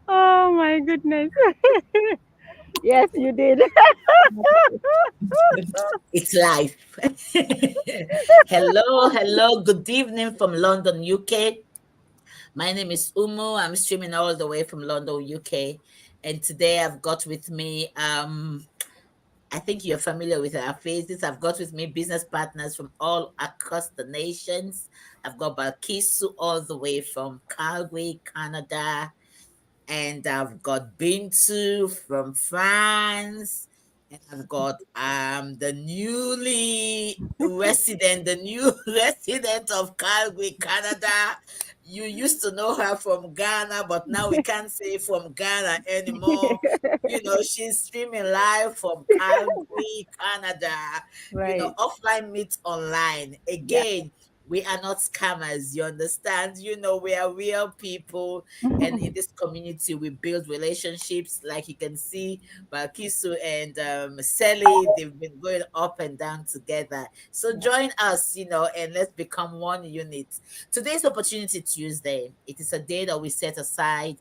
Oh my goodness. Yes, you did. It's life. Hello, hello, good evening from London, UK. My name is Umu. I'm streaming all the way from London, UK. And today I've got with me, I think you're familiar with our faces. I've got with me business partners from all across the nations. I've got Balkisu all the way from Calgary, Canada. And I've got Bintu from France, and I've got the new resident of Calgary, Canada. You used to know her from Ghana, but now we can't say from Ghana anymore. She's streaming live from Calgary, Canada. Right. Offline meets online. Yeah. Again, we are not scammers, you understand? We are real people, and in this community we build relationships. Like you can see, Balkisu and Sally, they've been going up and down together. So Yeah. join us, and let's become one unit. Today's Opportunity Tuesday. It is a day that we set aside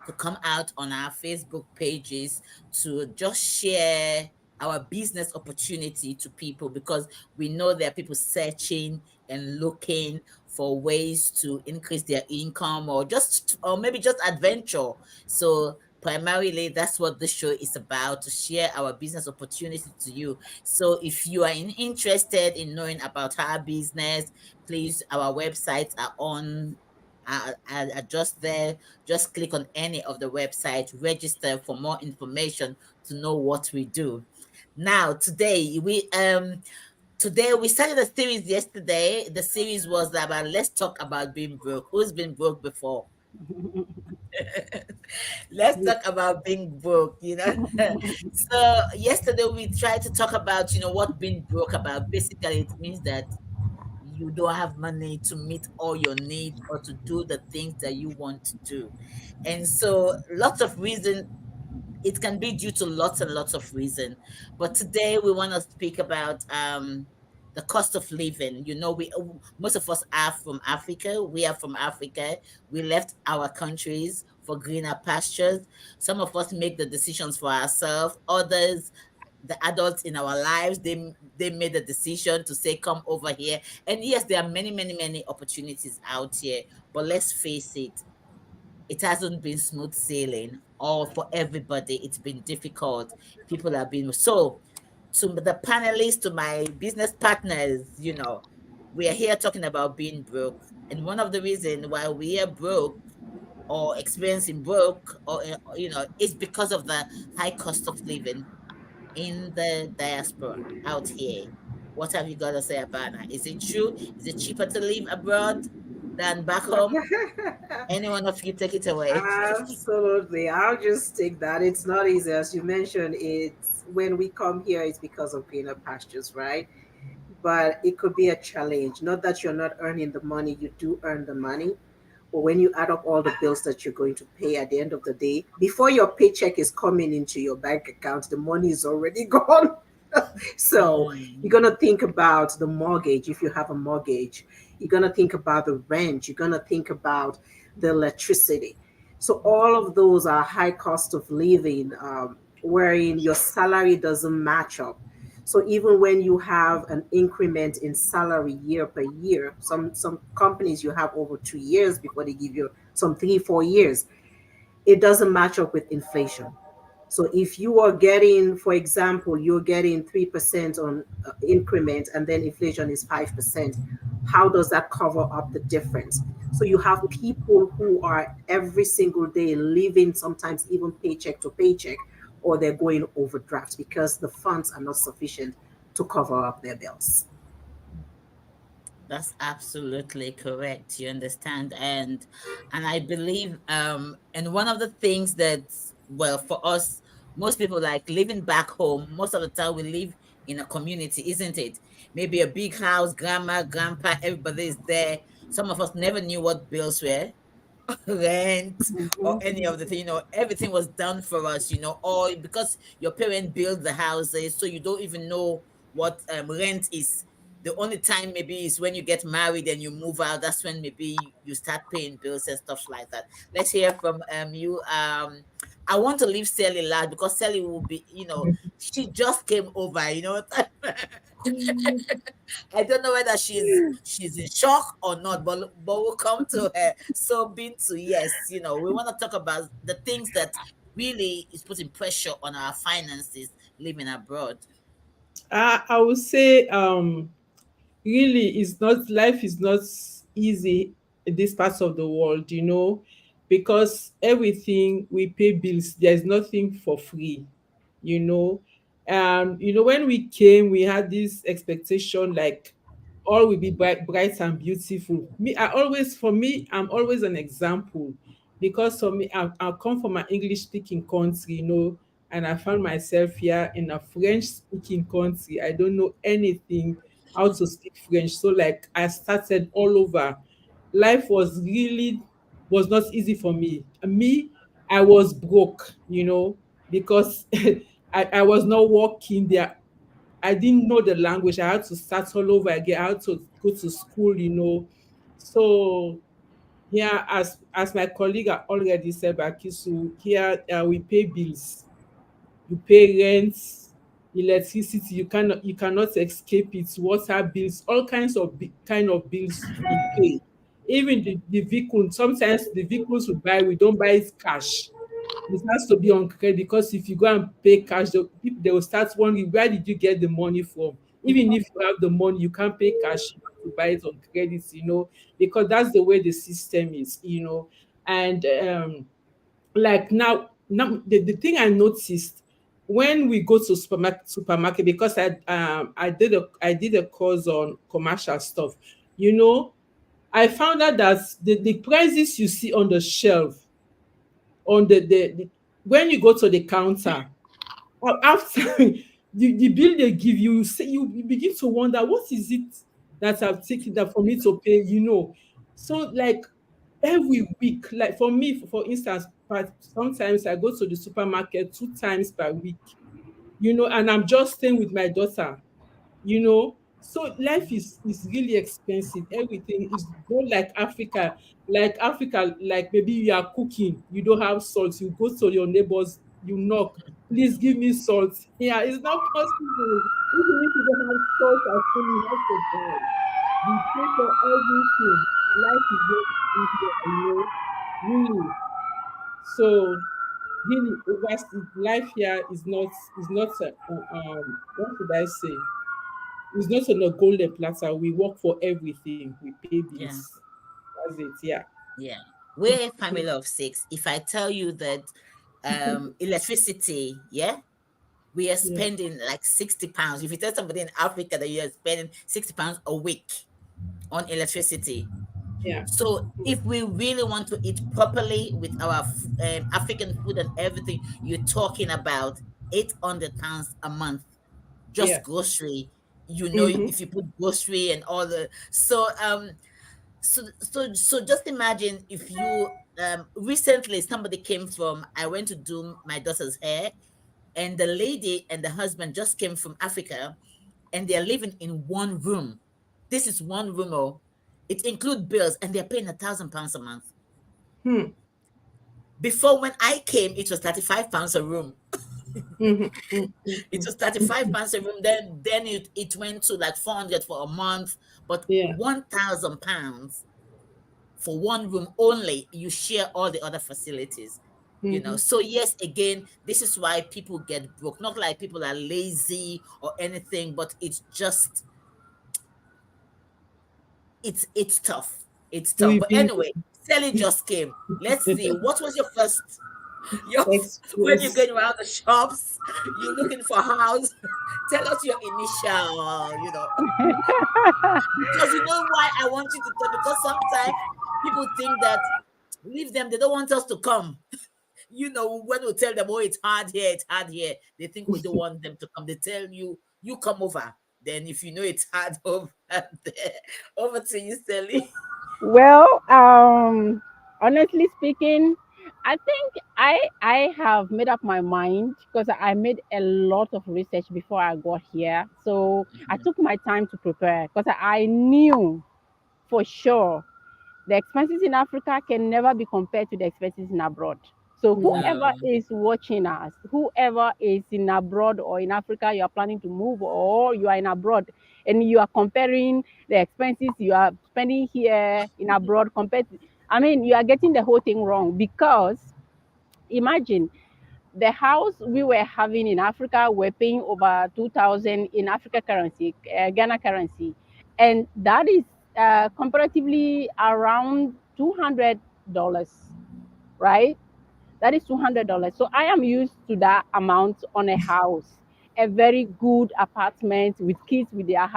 to come out on our Facebook pages to just share our business opportunity to people, because we know there are people searching and looking for ways to increase their income, or maybe just adventure. So primarily that's what the show is about, to share our business opportunity to you. So if you are interested in knowing about our business, please, our websites are on, are just there. Just click on any of the websites, register for more information to know what we do. Now, today we started a series yesterday. The series was about, let's talk about being broke. Who's been broke before? Let's talk about being broke. So yesterday we tried to talk about, what being broke about. Basically, it means that you don't have money to meet all your needs or to do the things that you want to do. And so lots of reasons, it can be due to lots and lots of reasons. But today we want to speak about the cost of living. We most of us are from Africa. We are from Africa. We left our countries for greener pastures. Some of us make the decisions for ourselves. Others, the adults in our lives, they made the decision to say, come over here. And yes, there are many, many, many opportunities out here, but let's face it hasn't been smooth sailing, or for everybody it's been difficult. People have been, so to the panelists, to my business partners, we are here talking about being broke. And one of the reasons why we are broke, or experiencing broke, or is because of the high cost of living in the diaspora out here. What have you got to say about that? Is it true? Is it cheaper to live abroad than back home? Any one of you take it away. Absolutely. I'll just take that. It's not easy. As you mentioned, it's when we come here, it's because of greener pastures, right? But it could be a challenge. Not that you're not earning the money, you do earn the money. But when you add up all the bills that you're going to pay at the end of the day, before your paycheck is coming into your bank account, the money is already gone. So you're Mm. going to think about the mortgage if you have a mortgage. You're going to think about the rent. You're going to think about the electricity. So all of those are high cost of living, wherein your salary doesn't match up. So even when you have an increment in salary year per year, some companies you have over 2 years before they give you some 3 4 years, it doesn't match up with inflation. So if you are getting, for example, you're getting 3% on increment and then inflation is 5%, how does that cover up the difference? So you have people who are every single day living sometimes even paycheck to paycheck, or they're going overdraft because the funds are not sufficient to cover up their bills. That's absolutely correct. You understand, and I believe, and one of the things that, well, for us, most people like living back home. Most of the time, we live in a community, isn't it? Maybe a big house, grandma, grandpa, everybody is there. Some of us never knew what bills were, rent, or any of the thing. Everything was done for us. Or because your parent built the houses, so you don't even know what rent is. The only time maybe is when you get married and you move out. That's when maybe you start paying bills and stuff like that. Let's hear from you. I want to leave Sally last because Sally will be, she just came over, I don't know whether she's in shock or not, but we'll come to her. So Bintu, yes, we want to talk about the things that really is putting pressure on our finances living abroad. I would say really it's not, life is not easy in this part of the world, because everything we pay bills, there's nothing for free, you know. When we came, we had this expectation like all will be bright and beautiful. For me, I'm always an example, because for me, I come from an English speaking country, and I found myself here in a French speaking country. I don't know anything how to speak French. So like I started all over. Life was not easy for me. Me, I was broke, because I was not working there. I didn't know the language. I had to start all over again. I had to go to school. So here, as my colleague had already said, Bakisu, here we pay bills. You pay rent, electricity. You cannot escape it. Water bills, all kinds of kind of bills we pay. Even the vehicle. Sometimes the vehicles we buy, we don't buy it cash. It has to be on credit, because if you go and pay cash, they will start wondering where did you get the money from. Even if you have the money, you can't pay cash. You have to buy it on credit, because that's the way the system is. And like now the thing I noticed when we go to supermarket, because I did a course on commercial stuff, you know, I found out that the prices you see on the shelf, on the when you go to the counter, after the bill they give you, you begin to wonder what is it that I've taken that for me to pay. So like every week, like for me, for instance, sometimes I go to the supermarket 2 times per week, and I'm just staying with my daughter. So life is really expensive. Everything is not like Africa. Like Africa, like maybe you are cooking, you don't have salt, you go to your neighbors, you knock, please give me salt. Yeah, it's not possible. Even if you don't have salt at home, you have to buy. We pay for everything. Life is not easy, really. So really, life here is not what should I say? It's not on a golden platter. We work for everything. We pay Yeah. bills. That's it. Yeah. Yeah, we're a family of six. If I tell you that electricity, yeah, we are Yeah. spending like £60. If you tell somebody in Africa that you are spending £60 a week on electricity, Yeah. so if we really want to eat properly with our African food and everything, you're talking about £800 a month, just Yeah. grocery. You know, Mm-hmm. if you put grocery and all the so just imagine if you recently somebody came from, I went to do my daughter's hair, and the lady and the husband just came from Africa, and they're living in one room. This is one room. Oh, it includes bills, and they're paying £1,000 a month. Hmm. Before, when I came, it was £35 a room. Mm-hmm. Mm-hmm. It was £35 a room. Then it went to like 400 for a month, but Yeah. £1,000 for one room only. You share all the other facilities. Mm-hmm. So yes, again, this is why people get broke. Not like people are lazy or anything, but it's tough. It's tough. We've But been anyway, Sally just came. Let's see. What was your first your when you're express. going around the shops, you're looking for a house? Tell us your initial, because you know why I want you to tell, because sometimes people think that leave them, they don't want us to come. When we tell them, oh, it's hard here, they think we don't want them to come. They tell you, you come over. Then if you know it's hard over there, over to you, Sally. Well, honestly speaking, I think I have made up my mind because I made a lot of research before I got here. So I Mhm. took my time to prepare because I knew for sure the expenses in Africa can never be compared to the expenses in abroad. So Yeah. whoever No. is watching us, whoever is in abroad or in Africa, you are planning to move or you are in abroad and you are comparing the expenses you are spending here in abroad compared to, I mean, you are getting the whole thing wrong because imagine the house we were having in Africa, we're paying over 2,000 in Africa currency, Ghana currency, and that is comparatively around $200, right? That is $200. So I am used to that amount on a house, a very good apartment with kids with their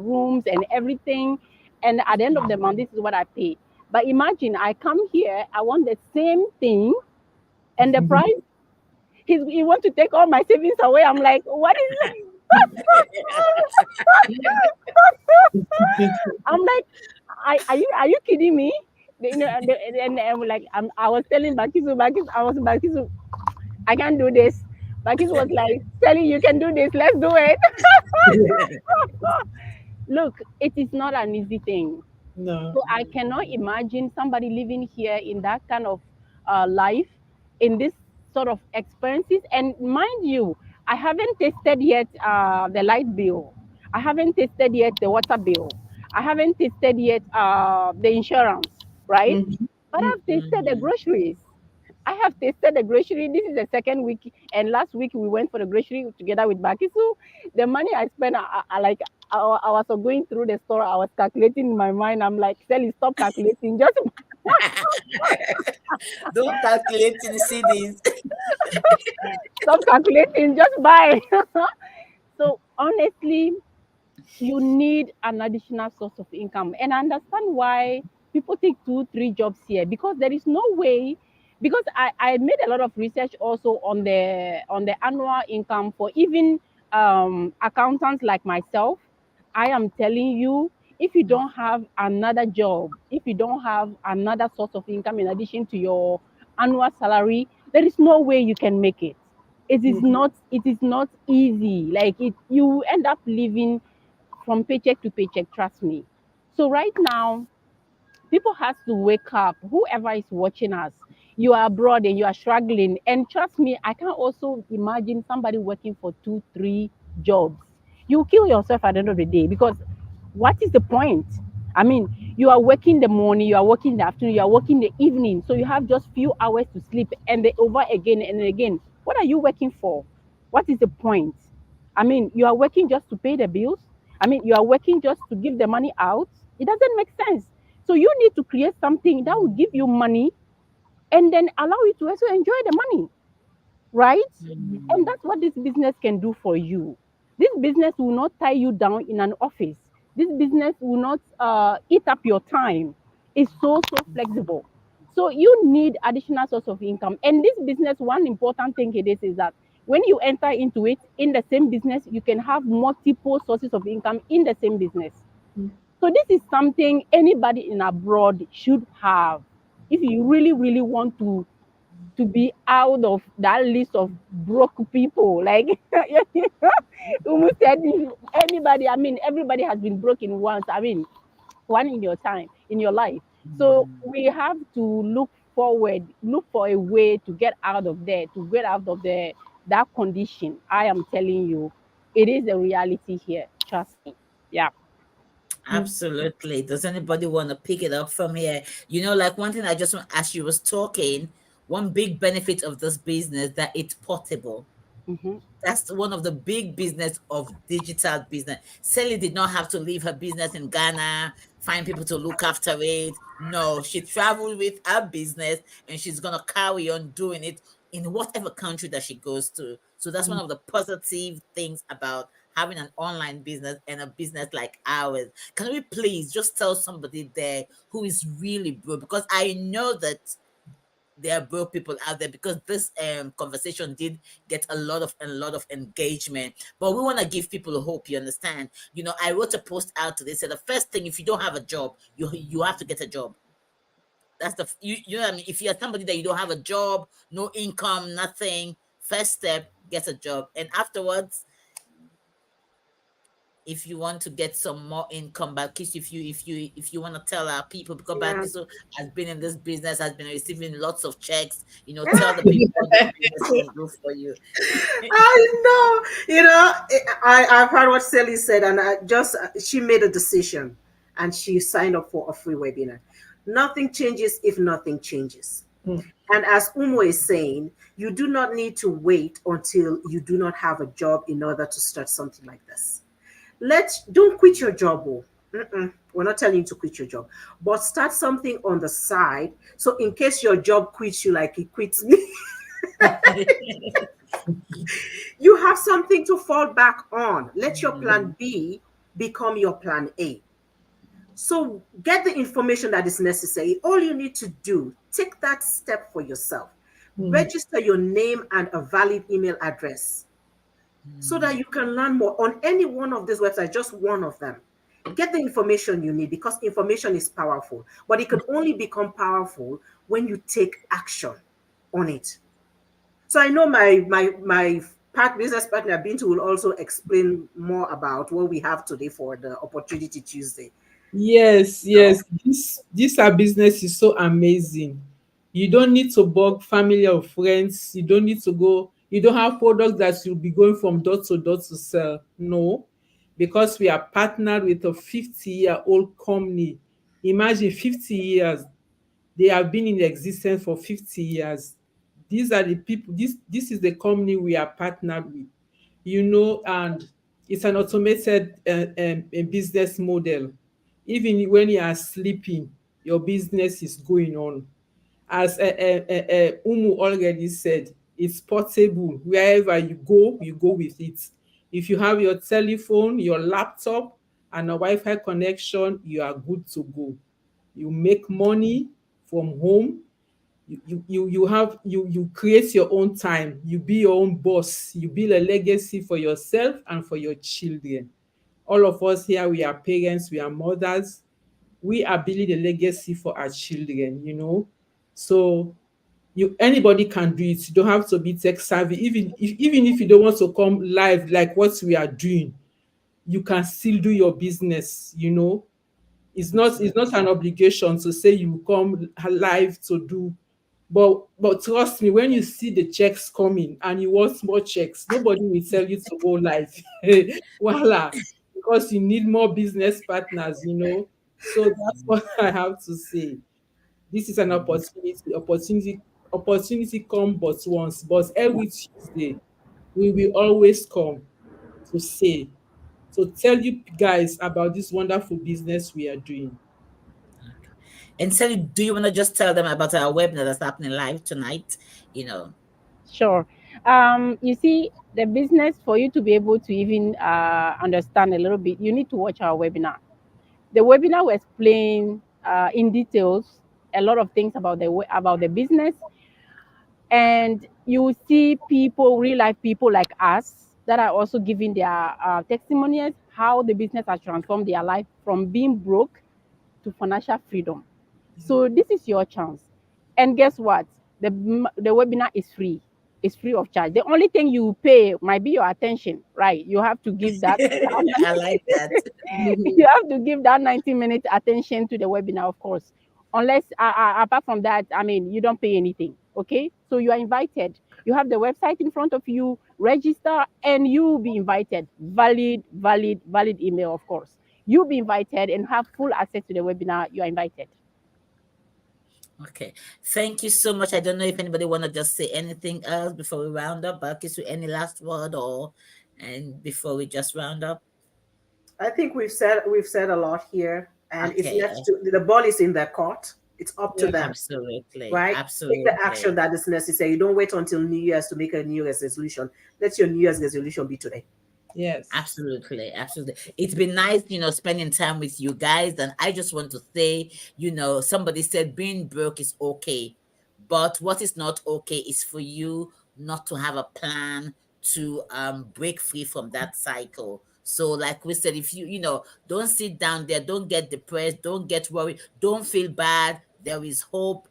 rooms and everything. And at the end of the month, this is what I pay. But imagine I come here, I want the same thing, and the price he want to take all my savings away. I'm like, what is I'm like, are you kidding me? And I'm like, I was telling Bakisu, I can't do this. Bakisu was like, Sally, you can do this. Let's do it. Look, it is not an easy thing. No. So I cannot imagine somebody living here in that kind of life, in this sort of experiences. And mind you, I haven't tasted yet the light bill. I haven't tasted yet the water bill. I haven't tasted yet the insurance, right? Mhm. But I've tasted the Mhm. groceries. I have tasted the grocery. This is the second week, and last week we went for the grocery together with Bakisu. The money I spent, I was going through the store. I was calculating in my mind. I'm like, Sally, stop calculating. Just Don't calculate in cities. stop calculating. Just buy. So honestly, you need an additional source of income. And I understand why people take two, three jobs here because there is no way. Because I made a lot of research also on the annual income for even accountants like myself. I am telling you, if you don't have another job, if you don't have another source of income in addition to your annual salary, there is no way you can make it. It is not easy. Like it you end up living from paycheck to paycheck, trust me. So right now, people has to wake up. Whoever is watching us, you are abroad and you are struggling. And trust me, I can also imagine somebody working for two, three jobs. You kill yourself at the end of the day because what is the point? I mean, you are working the morning, you are working the afternoon, you are working the evening. So you have just few hours to sleep and then over again and again. What are you working for? What is the point? I mean, you are working just to pay the bills. I mean, you are working just to give the money out. It doesn't make sense. So you need to create something that will give you money and then allow you to also enjoy the money, right? And Mhm. that's what this business can do for you. This business will not tie you down in an office. This business will not eat up your time. It's so flexible. So you need additional source of income. And this business, one important thing it is that when you enter into it in the same business, you can have multiple sources of income in the same business. So this is something anybody in abroad should have if you really want to be out of that list of broke people. Like Umu said, anybody, I mean, everybody has been broken once. I mean, one in your time, in your life. So Mhm. we have to look forward, look for a way to get out of there, to get out of the that condition. I am telling you, it is a reality here. Trust me. Yeah. Absolutely. Does anybody want to pick it up from here? Like one thing I just want, as you was talking, one big benefit of this business that it's portable. Hmm. That's one of the big business of digital business. Sally did not have to leave her business in Ghana, find people to look after it. No, she traveled with her business and she's gonna carry on doing it in whatever country that she goes to. So that's one of the positive things about having an online business and a business like ours. Can we please just tell somebody there who is really broke? Because I know that there are broke people out there because this conversation did get a lot of engagement, but we want to give people hope. You understand? I wrote a post out today, said the first thing, if you don't have a job, you have to get a job. That's you know what I mean. If you're somebody that you don't have a job, no income, nothing, first step, get a job, and afterwards, if you want to get some more income, but at least if you want to tell our people, because Yeah. Balkisu has been in this business, has been receiving lots of checks, tell the people what this business can do for you. I know. I've heard what Sally said, and she made a decision, and she signed up for a free webinar. Nothing changes if nothing changes. Hmm. And as Umo is saying, you do not need to wait until you do not have a job in order to start something like this. Don't quit your job. Oh. We're not telling you to quit your job, but start something on the side. So in case your job quits you like it quits me, you have something to fall back on. Let your plan B become your plan A. So get the information that is necessary. All you need to do, take that step for yourself. Register your name and a valid email address so that you can learn more on any one of these websites, just one of them. Get the information you need, because information is powerful, but it can only become powerful when you take action on it. So I know my business partner Bintu will also explain more about what we have today for the Opportunity Tuesday. Yes, yes. This our business is so amazing. You don't need to bug family or friends. You don't need to go. You don't have products that you'll be going from door to door to sell. No, because we are partnered with a 50-year-old company. Imagine 50 years. They have been in existence for 50 years. These are the people. This is the company we are partnered with. And it's an automated a business model. Even when you are sleeping, your business is going on. As Umu already said, it's portable. Wherever you go with it. If you have your telephone, your laptop, and a Wi-Fi connection, you are good to go. You make money from home. You create your own time. You be your own boss. You build a legacy for yourself and for your children. All of us here, we are parents, we are mothers. We are building a legacy for our children. So anybody can do it. You don't have to be tech savvy. Even if you don't want to come live like what we are doing, you can still do your business. It's not an obligation to say you come live to do. But trust me, when you see the checks coming and you want more checks, nobody will tell you to go live. Voila, because you need more business partners. So that's what I have to say. This is an opportunity. Opportunity come but once, but every Tuesday we will always come to say, to tell you guys about this wonderful business we are doing. And Sally, do you want to just tell them about our webinar that's happening live tonight? You know. Sure. You see, the business, for you to be able to even understand a little bit, you need to watch our webinar. The webinar will explain in details a lot of things about the business, and you will see people, real life people like us, that are also giving their testimonials, how the business has transformed their life from being broke to financial freedom. So this is your chance. And guess what? The webinar is free. It's free of charge. The only thing you pay might be your attention, right? You have to give that. I like that. You have to give that 90-minute attention to the webinar, of course. Unless, apart from that, I mean, you don't pay anything. Okay, so you are invited. You have the website in front of you. Register, and you'll be invited. Valid email, of course. You'll be invited and have full access to the webinar. You are invited. Okay. Thank you so much. I don't know if anybody want to just say anything else before we round up. Balkisu, any last word and before we just round up? I think we've said a lot here, and it's Okay. left to the ball is in their court. It's up to Yeah. them, Absolutely. right? Take the action that is necessary. You don't wait until New Year's to make a New Year's resolution. Let your New Year's resolution be today. Yes. Absolutely. It's been nice, spending time with you guys. And I just want to say, somebody said being broke is okay. But what is not okay is for you not to have a plan to break free from that cycle. So, like we said, if you don't sit down there, don't get depressed, don't get worried, don't feel bad. there is hope.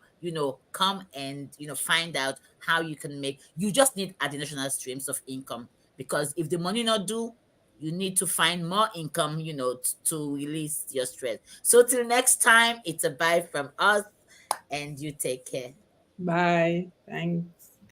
Come and find out how you can make. You just need additional streams of income, because if the money not do, you need to find more income, to release your stress. So till next time, it's a bye from us, and you take care. Bye. Thanks.